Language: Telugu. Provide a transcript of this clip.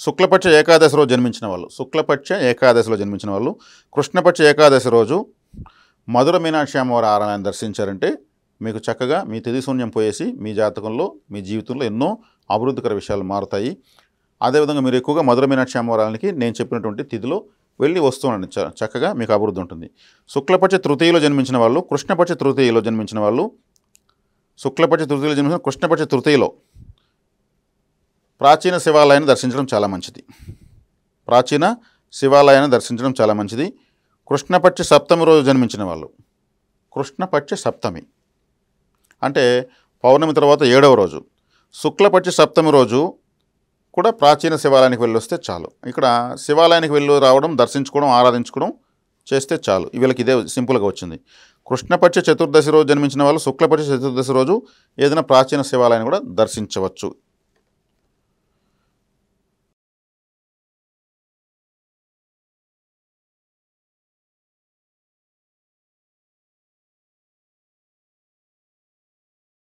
శుక్లపక్ష ఏకాదశి రోజు జన్మించిన వాళ్ళు, శుక్లపక్ష ఏకాదశిలో జన్మించిన వాళ్ళు కృష్ణపక్ష ఏకాదశి రోజు మధుర మీనాక్షి అమ్మవారి ఆలయాన్ని దర్శించారంటే మీకు చక్కగా మీ తిథి శూన్యం పోయేసి మీ జాతకంలో మీ జీవితంలో ఎన్నో అభివృద్ధికర విషయాలు మారుతాయి. అదేవిధంగా మీరు ఎక్కువగా మధుర మీనాక్షి అమ్మవారికి నేను చెప్పినటువంటి తిథిలో వెళ్ళి వస్తుండండి, చక్కగా మీకు అభివృద్ధి ఉంటుంది. శుక్లపక్ష తృతీయలో జన్మించిన వాళ్ళు కృష్ణపక్ష తృతీయలో జన్మించిన వాళ్ళు శుక్లపక్ష తృతీయలో జన్మించిన కృష్ణపక్ష తృతీయలో ప్రాచీన శివాలయాన్ని దర్శించడం చాలా మంచిది. ప్రాచీన శివాలయాన్ని దర్శించడం చాలా మంచిది. కృష్ణపక్ష సప్తమి రోజు జన్మించిన వాళ్ళు కృష్ణపక్ష సప్తమి అంటే పౌర్ణమి తర్వాత 7వ రోజు శుక్లపక్ష సప్తమి రోజు కూడా ప్రాచీన శివాలయానికి వెళ్ళి వస్తే చాలు. ఇక్కడ శివాలయానికి వెళ్ళి రావడం, దర్శించుకోవడం, ఆరాధించుకోవడం చేస్తే చాలు. వీళ్ళకి ఇదే సింపుల్గా వచ్చింది. కృష్ణపక్ష చతుర్దశి రోజు జన్మించిన వాళ్ళు శుక్లపక్ష చతుర్దశి రోజు ఏదైనా ప్రాచీన శివాలయాన్ని కూడా దర్శించవచ్చు.